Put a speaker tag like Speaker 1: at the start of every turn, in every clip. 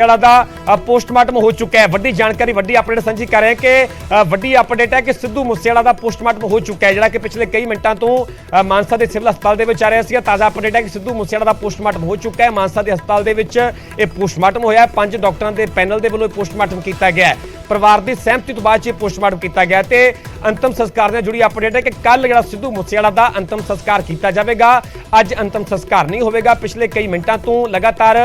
Speaker 1: ਦਾ postmortem ਹੋ ਚੁੱਕਾ ਹੈ। ਵੱਡੀ ਜਾਣਕਾਰੀ ਵੱਡੀ ਅਪਡੇਟ ਸਾਂਝੀ ਕਰ ਰਹੇ ਕਿ ਵੱਡੀ ਅਪਡੇਟ ਹੈ ਕਿ ਸਿੱਧੂ ਮੂਸੇਵਾਲਾ ਦਾ ਪੋਸਟਮਾਰਟਮ ਹੋ ਚੁੱਕਾ ਹੈ, ਜਿਹੜਾ ਕਿ ਪਿਛਲੇ ਕਈ ਮਿੰਟਾਂ ਤੋਂ ਮਾਨਸਾ ਦੇ ਸਿਵਲ ਹਸਪਤਾਲ ਦੇ ਵਿੱਚ ਆ ਰਿਹਾ ਸੀ। ਤਾਜ਼ਾ ਅਪਡੇਟ ਹੈ ਕਿ ਸਿੱਧੂ ਮੂਸੇਵਾਲਾ ਦਾ ਪੋਸਟਮਾਰਟਮ ਹੋ ਚੁੱਕਾ ਹੈ। ਮਾਨਸਾ ਦੇ ਹਸਪਤਾਲ ਦੇ ਵਿੱਚ ਇਹ ਪੋਸਟਮਾਰਟਮ ਹੋਇਆ। 5 ਡਾਕਟਰਾਂ ਦੇ ਪੈਨਲ ਦੇ ਵੱਲੋਂ ਪੋਸਟਮਾਰਟਮ ਕੀਤਾ ਗਿਆ। ਪਰਿਵਾਰ ਦੀ ਸਹਿਮਤੀ ਤੋਂ ਬਾਅਦ ਪੋਸਟਮਾਰਟਮ ਕੀਤਾ ਗਿਆ ਤੇ ਅੰਤਮ ਸੰਸਕਾਰ ਨਾਲ ਜੁੜੀ ਅਪਡੇਟ ਹੈ ਕਿ ਕੱਲ ਜਿਹੜਾ ਸਿੱਧੂ ਮੂਸੇਵਾਲਾ ਦਾ ਅੰਤਮ ਸੰਸਕਾਰ ਕੀਤਾ ਜਾਵੇਗਾ। ਅੱਜ ਅੰਤਮ ਸੰਸਕਾਰ ਨਹੀਂ ਹੋਵੇਗਾ। ਪਿਛਲੇ ਕਈ ਮਿੰਟਾਂ ਤੋਂ ਲਗਾਤਾਰ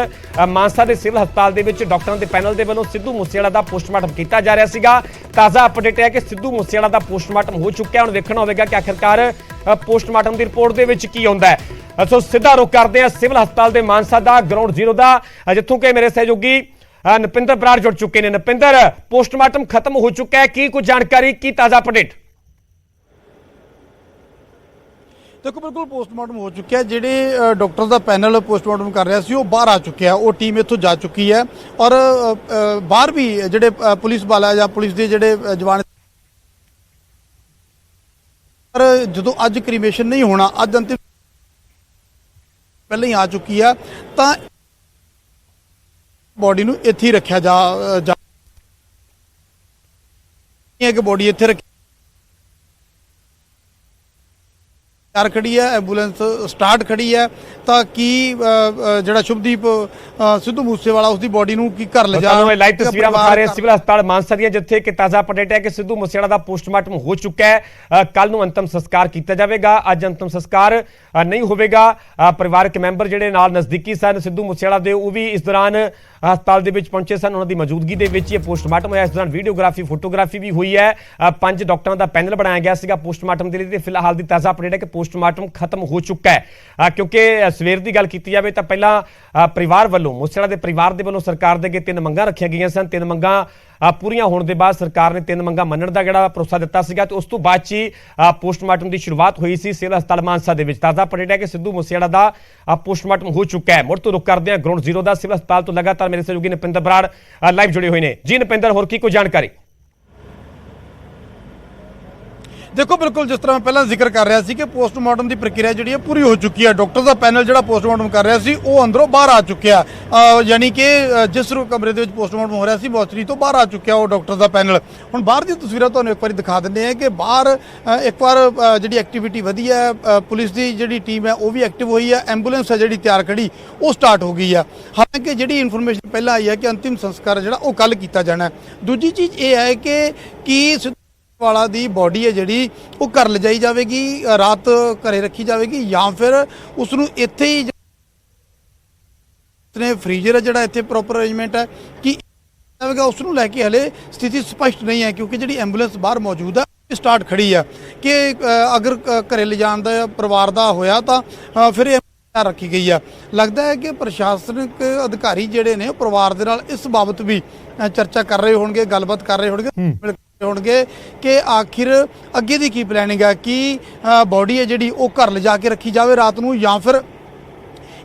Speaker 1: ਮਾਨਸਾ ਦੇ ਸਿਵਲ ਹਸਪਤਾਲ ਦੇ ਵਿੱਚ ਡਾਕਟਰਾਂ ਦੇ ਪੈਨਲ ਦੇ ਵੱਲੋਂ ਸਿੱਧੂ ਮੂਸੇਵਾਲਾ ਦਾ ਪੋਸਟਮਾਰਟਮ ਕੀਤਾ ਜਾ ਰਿਹਾ ਸੀਗਾ। ਤਾਜ਼ਾ ਅਪਡੇਟ ਹੈ ਕਿ ਸਿੱਧੂ ਮੂਸੇਵਾਲਾ ਦਾ ਪੋਸਟਮਾਰਟਮ ਹੋ ਚੁੱਕਿਆ। ਹੁਣ ਵੇਖਣਾ ਹੋਵੇਗਾ ਕਿ ਆਖਿਰਕਾਰ ਪੋਸਟਮਾਰਟਮ ਦੀ ਰਿਪੋਰਟ ਦੇ ਵਿੱਚ ਕੀ ਆਉਂਦਾ ਹੈ। ਸੋ ਸਿੱਧਾ ਰੁਖ ਕਰਦੇ ਹਾਂ ਸਿਵਲ ਹਸਪਤਾਲ ਦੇ ਮਾਨਸਾ ਦਾ ਗਰਾਊਂਡ ਜ਼ੀਰੋ ਦਾ, ਜਿੱਥੋਂ ਕਿ ਮੇਰੇ ਸਹਿਯੋਗੀ ਨਪਿੰਦਰ ਬਰਾੜ जुड़ चुके हैं। नपिंदर, पोस्टमार्टम खत्म हो चुका है, की कुछ जानकारी की ताजा अपडेट?
Speaker 2: देखो बिल्कुल पोस्टमार्टम हो चुका है। जेडे डॉक्टर का पैनल पोस्टमार्टम कर रहा सी बाहर आ चुके हैं, वो टीम इत्थों जा चुकी है और बाहर भी जेडे पुलिस वाला या पुलिस के जेडे जवान पर जो अज क्रीमेशन नहीं होना, अज अंतिम पहले ही आ चुकी है तो बॉडी नूं इत्थे ही रखा जा कि बॉडी इत्थे रखी तैयार खड़ी है, एंबूलेंस स्टार्ट खड़ी है ताकि जिहड़ा शुभदीप सिद्धू मूसेवाला उसकी बॉडी नूं की घर ले जा।
Speaker 1: लाइव तस्वीरां दिखा रहे सिविल हस्पताल मानसा दी, जिथे कि ताजा अपडेट है कि सिद्धू मूसेवाला दा पोस्टमार्टम हो चुका है। कल नूं अंतिम संस्कार किया जाएगा। अज अंतिम संस्कार नहीं होवेगा। परिवारक मैंबर जिहड़े नाल नज़दीकी सन सिद्धू मूसेवाला दे, वो भी इस दौरान हस्पताल दे विच पहुंचे सन। उन्हां दी मौजूदगी दे विच पोस्टमार्टम होया। इस दौरान वीडियोग्राफी फोटोग्राफी भी हुई है। 5 डॉक्टरों का पैनल बनाया गया सीगा पोस्टमार्टम के लिए। फिलहाल की ताजा अपडेट है कि पोस्टमार्टम खत्म हो चुका है, क्योंकि सवेर की गल की जाए तो पहला परिवार वालों मूसेवाला के परिवार के वालों सरकार के अगे 3 मंगां रखिया गई सन। 3 मंगां पूरीआं होने के बाद सरकार ने 3 मंगां मनण दा जिहड़ा भरोसा दिता सीगा ते उस तो बाद ही पोस्टमार्टम की शुरुआत हुई सी सिविल हस्पताल मानसा दे विच। ताज़ा अपडेट है कि सिद्धू मूसेवाला दा पोस्टमार्टम हो चुका है। मुड़ तो रुख करते हैं ग्राउंड जीरो का सिविल हस्पताल तो लगातार मेरे सहयोगी नपिंदर बराड़ लाइव जुड़े हुए हैं। जी नपिंदर, होर की कोई जानकारी?
Speaker 2: देखो बिल्कुल जिस तरह मैं पहला जिक्र कर रहा सी कि पोस्टमार्टम की प्रक्रिया जी पूरी हो चुकी है। डॉक्टर का पैनल जो पोस्टमार्टम कर रहा सी वो अंदरों बाहर आ चुका है, यानी कि जिस कमरे के पोस्टमार्टम हो रहा सी मौचरी तो बाहर आ चुका है वो डॉक्टर का पैनल। हुण बाहर की तस्वीरें तो एक बार दिखा देंगे हैं कि बाहर एक बार जी एक्टिविटी वधी है। पुलिस की जी टीम है वो भी एक्टिव हुई है। एंबूलेंस है जी तैयार खड़ी वो स्टार्ट हो गई है। हालांकि जी इन्फॉर्मेशन पहले आई है कि अंतिम संस्कार जो वो कल किया जाना है। दूजी चीज़ ये है कि वाला दी बॉडी है जी वो घर ले जाई जाएगी, रात घरे रखी जाएगी, या फिर उसनू इत्थे ही फ्रीजर है जिहड़ा इत्थे प्रॉपर अरेंजमेंट है कि जाएगा उसनू लैके हले स्थिति स्पष्ट नहीं है, क्योंकि जी एंबूलेंस बाहर मौजूद है स्टार्ट खड़ी है कि अगर घरे ले जाण दा परिवार दा होया तो फिर रखी गई है। लगता है कि प्रशासनिक अधिकारी जिहड़े ने परिवार दे नाल इस बाबत भी चर्चा कर रहे होणगे, गलबात कर रहे होणगे कि आखिर अगे की प्लैनिंग है कि बॉडी है जी वो घर ले जाके रखी जाए रात को, या फिर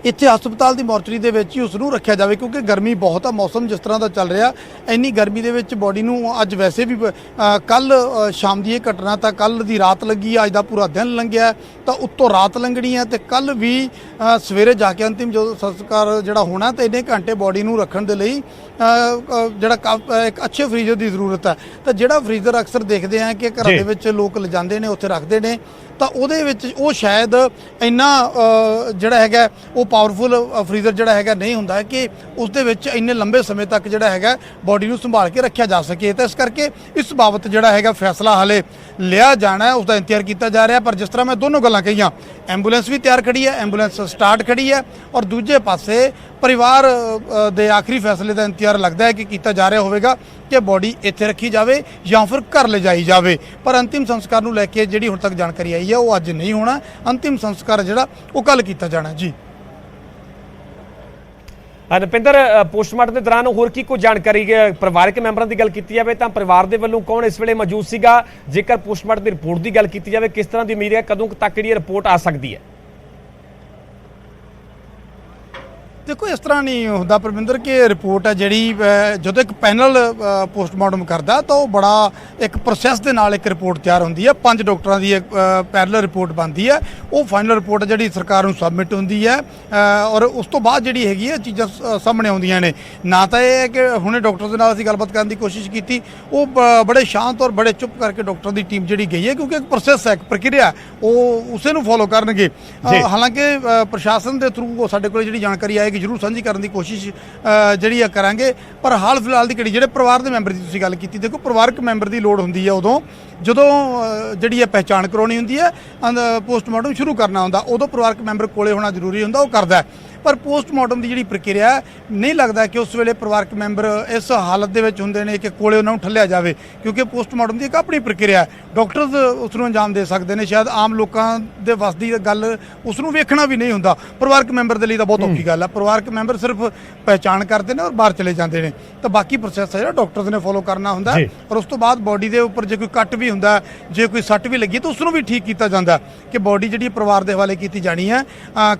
Speaker 2: इत्थे हस्पताल की मॉर्चरी दे विच ही उसनू रखा जाए, क्योंकि गर्मी बहुत है। मौसम जिस तरह का चल रहा इन्नी गर्मी दे विच बॉडी नू अज वैसे भी कल शाम की घटना तो कल दी रात लगी, अज का पूरा दिन लंघिया तो उत्तों रात लंघनी है तो कल भी सवेरे जाके अंतिम जो संस्कार जोड़ा होना तो इन्ने घंटे बॉडी नू रखण दे लई जोड़ा एक अच्छे फ्रीजर की जरूरत है। तो जोड़ा फ्रीजर अक्सर देखते हैं कि घर दे विच लोग ले जाते हैं उत्थे रखते हैं तो वो शायद इन्ना जोड़ा है वो पावरफुल फ्रीजर जोड़ा है नहीं होंदा कि उस दे विच इन्ने लंबे समय तक जोड़ा है बॉडी नूं संभाल के रखा जा सके। तो इस करके इस बाबत जोड़ा है फैसला हाले लिया जाना है, उसका इंतजार किया जा रहा है। पर जिस तरह मैं दोनों गल्लां कहियां, एंबूलेंस भी तैयार खड़ी है, एंबूलेंस स्टार्ट खड़ी है और दूजे पासे परिवार दे आखिरी फैसले का इंतजार लगता है कि किया जा रहा होगा कि बॉडी इत्थे रखी जाए या फिर घर ले जाई जाए। पर अंतिम संस्कार नूं लैके जिहड़ी हुण तक जानकारी आई है वो अज नहीं होना, अंतिम संस्कार जिहड़ा वो कल किया जाना। जी
Speaker 1: नपिंदर, पोस्टमार्टम के दौरान होर की कोई जानकारी परिवारक मैंबरों की गल की जाए तो परिवार के वालों कौन इस वेले मौजूद सीगा? जेकर पोस्टमार्टम की रिपोर्ट की गल की जाए किस तरह की उम्मीद है, कदों तक ये रिपोर्ट आ सकती है?
Speaker 2: ਦੇਖੋ ਇਸ ਤਰ੍ਹਾਂ ਨਹੀਂ ਹੁੰਦਾ ਪਰਮਿੰਦਰ ਕਿ ਰਿਪੋਰਟ ਹੈ ਜਿਹੜੀ ਜਦੋਂ ਇੱਕ ਪੈਨਲ ਪੋਸਟਮਾਰਟਮ ਕਰਦਾ ਤਾਂ ਉਹ ਬੜਾ ਇੱਕ ਪ੍ਰੋਸੈਸ ਦੇ ਨਾਲ ਇੱਕ ਰਿਪੋਰਟ ਤਿਆਰ ਹੁੰਦੀ ਹੈ 5 ਡਾਕਟਰਾਂ ਦੀ ਇੱਕ ਪੈਰਲਲ ਰਿਪੋਰਟ ਬਣਦੀ ਹੈ ਉਹ ਫਾਈਨਲ ਰਿਪੋਰਟ ਜਿਹੜੀ ਸਰਕਾਰ ਨੂੰ ਸਬਮਿਟ ਹੁੰਦੀ ਹੈ ਔਰ ਉਸ ਤੋਂ ਬਾਅਦ ਜਿਹੜੀ ਹੈਗੀ ਹੈ ਚੀਜ਼ਾਂ ਸਾਹਮਣੇ ਆਉਂਦੀਆਂ ਨੇ ਨਾ ਤਾਂ ਇਹ ਹੈ ਕਿ ਹੁਣੇ ਡਾਕਟਰ ਦੇ ਨਾਲ ਅਸੀਂ ਗੱਲਬਾਤ ਕਰਨ ਦੀ ਕੋਸ਼ਿਸ਼ ਕੀਤੀ ਉਹ ਬੜੇ ਸ਼ਾਂਤ ਔਰ ਬੜੇ ਚੁੱਪ ਕਰਕੇ ਡਾਕਟਰ ਦੀ ਟੀਮ ਜਿਹੜੀ ਗਈ ਹੈ ਕਿਉਂਕਿ ਇੱਕ ਪ੍ਰੋਸੈਸ ਹੈ ਇੱਕ ਪ੍ਰਕਿਰਿਆ ਉਹ ਉਸੇ ਨੂੰ ਫੋਲੋ ਕਰਨਗੇ ਹਾਲਾਂਕਿ ਪ੍ਰਸ਼ਾਸਨ ਦੇ ਥਰੂ ਸਾਡੇ ਕੋਲ ਜਿਹੜੀ ਜਾਣਕਾਰੀ ਆਏਗੀ ਜ਼ਰੂਰ ਸਾਂਝੀ ਕਰਨ ਦੀ ਕੋਸ਼ਿਸ਼ ਜਿਹੜੀ ਆ ਕਰਾਂਗੇ ਪਰ ਹਾਲ ਫਿਲਹਾਲ ਦੀ ਘੜੀ ਜਿਹੜੇ ਪਰਿਵਾਰ ਦੇ ਮੈਂਬਰ ਦੀ ਤੁਸੀਂ ਗੱਲ ਕੀਤੀ ਦੇਖੋ ਪਰਿਵਾਰਕ ਮੈਂਬਰ ਦੀ ਲੋੜ ਹੁੰਦੀ ਹੈ ਉਦੋਂ ਜਦੋਂ ਜਿਹੜੀ ਹੈ ਪਹਿਚਾਣ ਕਰਾਉਣੀ ਹੁੰਦੀ ਹੈ ਪੋਸਟਮਾਰਟਮ ਸ਼ੁਰੂ ਕਰਨਾ ਹੁੰਦਾ ਉਦੋਂ ਪਰਿਵਾਰਕ ਮੈਂਬਰ ਕੋਲੇ ਹੋਣਾ ਜ਼ਰੂਰੀ ਹੁੰਦਾ ਉਹ ਕਰਦਾ ਪਰ ਪੋਸਟਮਾਰਟਮ ਦੀ ਜਿਹੜੀ ਪ੍ਰਕਿਰਿਆ ਨਹੀਂ ਲੱਗਦਾ ਕਿ ਉਸ ਵੇਲੇ ਪਰਿਵਾਰਕ ਮੈਂਬਰ ਇਸ ਹਾਲਤ ਦੇ ਵਿੱਚ ਹੁੰਦੇ ਨੇ ਕਿ ਕੋਲੇ ਉਹਨਾਂ ਨੂੰ ਠੱਲਿਆ ਜਾਵੇ ਕਿਉਂਕਿ ਪੋਸਟਮਾਰਟਮ ਦੀ ਇੱਕ ਆਪਣੀ ਪ੍ਰਕਿਰਿਆ ਡਾਕਟਰਸ ਉਸ ਨੂੰ ਅੰਜਾਮ ਦੇ ਸਕਦੇ ਨੇ ਸ਼ਾਇਦ ਆਮ ਲੋਕਾਂ ਦੇ ਵੱਸ ਦੀ ਗੱਲ ਉਸ ਨੂੰ ਵੇਖਣਾ ਵੀ ਨਹੀਂ ਹੁੰਦਾ ਪਰਿਵਾਰਕ ਮੈਂਬਰ ਦੇ ਲਈ ਤਾਂ ਬਹੁਤ ਔਖੀ ਗੱਲ ਹੈ ਪਰਿਵਾਰਕ ਮੈਂਬਰ ਸਿਰਫ ਪਹਿਚਾਣ ਕਰਦੇ ਨੇ ਔਰ ਬਾਹਰ ਚਲੇ ਜਾਂਦੇ ਨੇ ਤਾਂ ਬਾਕੀ ਪ੍ਰੋਸੈਸ ਹੈ ਜਿਹੜਾ ਡਾਕਟਰਸ ਨੇ ਫੋਲੋ ਕਰਨਾ ਹੁੰਦਾ ਔਰ ਉਸ ਤੋਂ ਬਾਅਦ ਬੋਡੀ ਦੇ ਉੱਪਰ ਜੇ ਕੋਈ ਕੱਟ ਵੀ ਹੁੰਦਾ ਜੇ ਕੋਈ ਸੱਟ ਵੀ ਲੱਗੀ ਤਾਂ ਉਸ ਨੂੰ ਵੀ ਠੀਕ ਕੀਤਾ ਜਾਂਦਾ ਕਿ ਬੋਡੀ ਜਿਹੜੀ ਪਰਿਵਾਰ ਦੇ ਹਵਾਲੇ ਕੀਤੀ ਜਾਣੀ ਹੈ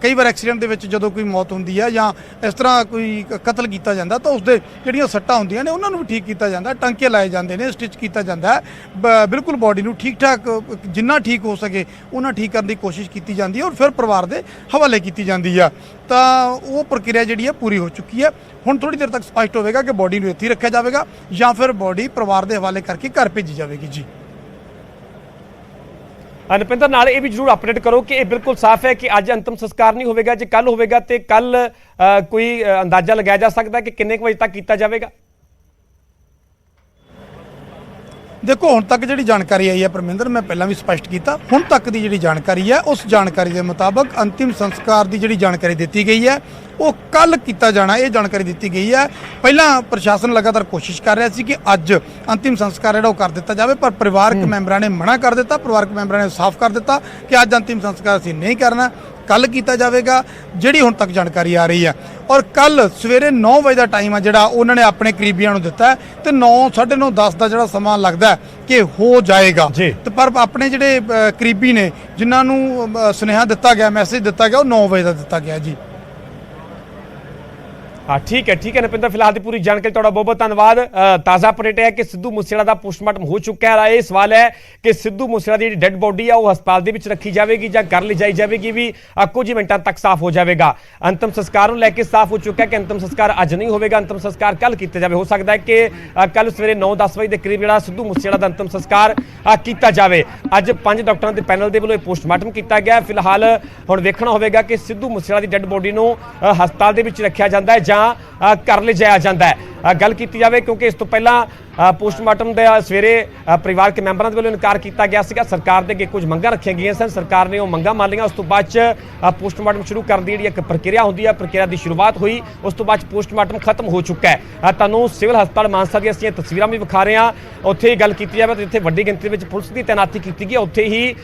Speaker 2: ਕਈ ਵਾਰ ਐਕਸੀਡੈਂਟ ਦੇ ਵਿੱਚ ਜਦੋਂ ਕੋਈ ਮੌਤ ਹੁੰਦੀ ਹੈ ਜਾਂ ਇਸ ਤਰ੍ਹਾਂ ਕੋਈ ਕਤਲ ਕੀਤਾ ਜਾਂਦਾ ਤਾਂ ਉਸ ਦੇ ਜਿਹੜੀਆਂ ਸੱਟਾਂ ਹੁੰਦੀਆਂ ਨੇ ਉਹਨਾਂ ਨੂੰ ਵੀ ਠੀਕ ਕੀਤਾ ਜਾਂਦਾ ਟਾਂਕੇ ਲਾਏ ਜਾਂਦੇ ਨੇ ਸਟਿਚ ਕੀਤਾ ਜਾਂਦਾ ਬਿਲਕੁਲ ਬੋਡੀ ਨੂੰ ਠੀਕ ਠਾਕ ਜਿੰਨਾ ਠੀਕ ਹੋ ਸਕੇ ਉਹਨਾਂ ਠੀਕ ਕਰਨ ਦੀ ਕੋਸ਼ਿਸ਼ ਕੀਤੀ ਜਾਂਦੀ ਹੈ ਔਰ ਫਿਰ ਪਰਿਵਾਰ ਦੇ ਹਵਾਲੇ ਕੀਤੀ ਜਾਂਦੀ ਆ ਤਾਂ ਉਹ ਪ੍ਰਕਿਰਿਆ ਜਿਹੜੀ ਹੈ ਪੂਰੀ ਹੋ ਚੁੱਕੀ ਹੈ ਹੁਣ ਥੋੜੀ ਦੇਰ ਤੱਕ ਸਪਸ਼ਟ ਹੋਵੇਗਾ ਕਿ ਬੋਡੀ ਨੂੰ ਇੱਥੇ ਰੱਖਿਆ ਜਾਵੇਗਾ ਜਾਂ ਫਿਰ ਬੋਡੀ ਪਰਿਵਾਰ ਦੇ ਹਵਾਲੇ ਕਰਕੇ ਘਰ ਭੇਜੀ ਜਾਵੇਗੀ ਜੀ
Speaker 1: ਅਨਪਿੰਦਰ ਨਾਲ ਇਹ ਵੀ ਜ਼ਰੂਰ ਅਪਡੇਟ ਕਰੋ ਕਿ ਇਹ ਬਿਲਕੁਲ ਸਾਫ਼ ਹੈ ਕਿ ਅੱਜ ਅੰਤਮ ਸੰਸਕਾਰ ਨਹੀਂ ਹੋਵੇਗਾ ਜੇ ਕੱਲ ਹੋਵੇਗਾ ਤੇ ਕੱਲ ਕੋਈ ਅੰਦਾਜ਼ਾ ਲਗਾਇਆ ਜਾ ਸਕਦਾ ਕਿ ਕਿੰਨੇ ਕੁ ਵਜੇ ਤੱਕ ਕੀਤਾ ਜਾਵੇਗਾ
Speaker 2: ਦੇਖੋ ਹੁਣ ਤੱਕ ਜਿਹੜੀ ਜਾਣਕਾਰੀ ਆਈ ਹੈ ਪਰਮਿੰਦਰ ਮੈਂ ਪਹਿਲਾਂ ਵੀ ਸਪਸ਼ਟ ਕੀਤਾ ਹੁਣ ਤੱਕ ਦੀ ਜਿਹੜੀ ਜਾਣਕਾਰੀ ਹੈ ਉਸ ਜਾਣਕਾਰੀ ਦੇ ਮੁਤਾਬਕ ਅੰਤਿਮ ਸੰਸਕਾਰ ਦੀ ਜਿਹੜੀ ਜਾਣਕਾਰੀ ਦਿੱਤੀ ਗਈ ਹੈ ਉਹ ਕੱਲ ਕੀਤਾ ਜਾਣਾ ਇਹ ਜਾਣਕਾਰੀ ਦਿੱਤੀ ਗਈ ਹੈ ਪਹਿਲਾਂ ਪ੍ਰਸ਼ਾਸਨ ਲਗਾਤਾਰ ਕੋਸ਼ਿਸ਼ ਕਰ ਰਿਹਾ ਸੀ ਕਿ ਅੱਜ ਅੰਤਿਮ ਸੰਸਕਾਰ ਜਿਹੜਾ ਉਹ ਕਰ ਦਿੱਤਾ ਜਾਵੇ ਪਰ ਪਰਿਵਾਰਕ ਮੈਂਬਰਾਂ ਨੇ ਮਨਾ ਕਰ ਦਿੱਤਾ ਪਰਿਵਾਰਕ ਮੈਂਬਰਾਂ ਨੇ ਸਾਫ਼ ਕਰ ਦਿੱਤਾ ਕਿ ਅੱਜ ਅੰਤਿਮ ਸੰਸਕਾਰ ਅਸੀਂ ਨਹੀਂ ਕਰਨਾ ਕੱਲ ਕੀਤਾ ਜਾਵੇਗਾ ਜਿਹੜੀ ਹੁਣ ਤੱਕ ਜਾਣਕਾਰੀ ਆ ਰਹੀ ਹੈ ਔਰ ਕੱਲ ਸਵੇਰੇ 9 ਵਜੇ ਦਾ ਟਾਈਮ ਆ ਜਿਹੜਾ ਉਹਨਾਂ ਨੇ ਆਪਣੇ ਕਰੀਬੀਆਂ ਨੂੰ ਦਿੱਤਾ ਤੇ 9 9:30 10 ਦਾ ਜਿਹੜਾ ਸਮਾਂ ਲੱਗਦਾ ਕਿ ਹੋ ਜਾਏਗਾ ਤੇ ਪਰ ਆਪਣੇ ਜਿਹੜੇ ਕਰੀਬੀ ਨੇ ਜਿਨ੍ਹਾਂ ਨੂੰ ਸੁਨੇਹਾ ਦਿੱਤਾ ਗਿਆ ਮੈਸੇਜ ਦਿੱਤਾ ਗਿਆ ਉਹ 9 ਵਜੇ ਦਾ ਦਿੱਤਾ ਗਿਆ ਜੀ
Speaker 1: हाँ ठीक है नपिंदर फिलहाल की पूरी जानकारी बहुत बहुत धन्यवाद ताज़ा अपडेट है कि सिद्धू मूसेवाला का पोस्टमार्टम हो चुका है ये सवाल है कि सिद्धू मूसेवाला की डेड बॉडी है वो हस्पताल के रखी जाएगी या घर ले जाई जाएगी भी कुछ ही मिनटों तक साफ हो जाएगा अंतिम संस्कार लैके साफ हो चुका है कि अंतिम संस्कार अज नहीं होगा अंतिम संस्कार कल किया जाए हो सकता है कि कल सवेरे 9-10 बजे के करीब जो सिद्धू मूसेवाला का अंतिम संस्कार किया जाए अज 5 डॉक्टरों के पैनल के वालों पोस्टमार्टम किया गया फिलहाल हुण देखना होगा कि सिद्धू मूसेवाला की डेड बॉडी को हस्पताल रखा जाता है ਜਾਂ ਕਰ ਲਿਜਾਇਆ ਜਾਂਦਾ ਹੈ ਗੱਲ ਕੀਤੀ ਜਾਵੇ ਕਿਉਂਕਿ ਇਸ ਤੋਂ ਪਹਿਲਾਂ पोस्टमार्टम ਦੇ ਸਵੇਰੇ ਪਰਿਵਾਰਕ ਮੈਂਬਰਾਂ ਦੇ ਵੱਲੋਂ ਇਨਕਾਰ ਕੀਤਾ ਗਿਆ ਸੀਗਾ ਸਰਕਾਰ ਦੇ ਅੱਗੇ ਕੁਝ ਮੰਗਾਂ ਰੱਖੀਆਂ ਗਈਆਂ ਸਨ ਸਰਕਾਰ ਨੇ ਉਹ ਮੰਗਾਂ ਮੰਨ ਲਈਆਂ ਉਸ ਤੋਂ ਬਾਅਦ ਚ ਪੋਸਟਮਾਰਟਮ ਸ਼ੁਰੂ ਕਰਨ ਦੀ ਜਿਹੜੀ ਇੱਕ ਪ੍ਰਕਿਰਿਆ ਹੁੰਦੀ ਹੈ ਪ੍ਰਕਿਰਿਆ ਦੀ ਸ਼ੁਰੂਆਤ ਹੋਈ ਉਸ ਤੋਂ ਬਾਅਦ ਪੋਸਟਮਾਰਟਮ ਖਤਮ ਹੋ ਚੁੱਕਾ ਹੈ ਤੁਹਾਨੂੰ ਸਿਵਲ ਹਸਪਤਾਲ ਮਾਨਸਾ ਦੀਆਂ ਅਸੀਂ ਤਸਵੀਰਾਂ ਵੀ ਵਿਖਾ ਰਹੇ ਹਾਂ ਉੱਥੇ ਹੀ ਗੱਲ ਕੀਤੀ ਜਾਵੇ ਤਾਂ ਜਿੱਥੇ ਵੱਡੀ ਗਿਣਤੀ ਵਿੱਚ ਪੁਲਿਸ ਦੀ ਤੈਨਾਤੀ ਕੀਤੀ ਗਈ ਉੱਥੇ ਹੀ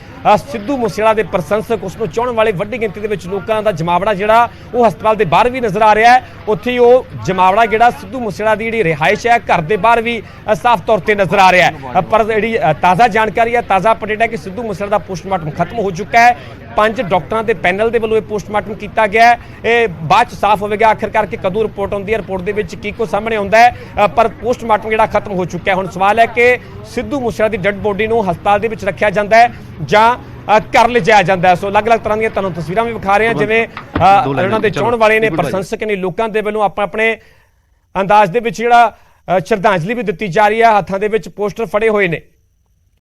Speaker 1: ਸਿੱਧੂ ਮੂਸੇਵਾਲਾ ਦੇ ਪ੍ਰਸ਼ੰਸਕ ਉਸ ਨੂੰ ਚਾਹਣ ਵਾਲੇ ਵੱਡੀ ਗਿਣਤੀ ਦੇ ਵਿੱਚ ਲੋਕਾਂ ਦਾ ਜਮਾਵੜਾ ਜਿਹੜਾ ਉਹ ਹਸਪਤਾਲ ਦੇ ਬਾਹਰ ਵੀ ਨਜ਼ਰ ਆ ਰਿਹਾ ਹੈ ਉੱਥੇ ਹੀ ਉਹ ਜਮਾਵੜਾ ਜਿਹੜਾ ਸਿੱਧੂ ਮੂਸੇਵਾਲਾ ਦੀ ਜਿਹੜੀ ਰਿਹਾਇਸ਼ ਹੈ ਘਰ ਦੇ ਬਾਹਰ ਵੀ साफ तौर पर नजर आ रहा है पर जी ताज़ा जानकारी है ताज़ा अपडेट है कि सिद्धू मूसेवाला का पोस्टमार्टम खत्म हो चुका है 5 डॉक्टरों के पैनल के वालों पोस्टमार्टम किया गया है बाद साफ होगा आखिरकार कि कदों रिपोर्ट आती है रिपोर्ट के कुछ सामने आता है पर पोस्टमार्टम जो खत्म हो चुका है हुण सवाल है कि सिद्धू मूसेवाला की डेड बॉडी को हस्पताल रखा जाता है जां कर ले जाया जाता है सो अलग अलग तरह दी तस्वीरां भी विखा रहे हैं जिवें उन्हां दे चाहण वाले ने प्रशंसक ने लोगों के वालों अपने अंदाज दे विच जिहड़ा श्रद्धांजलि भी दी जा रही है हाथों के पोस्टर फड़े हुए ने।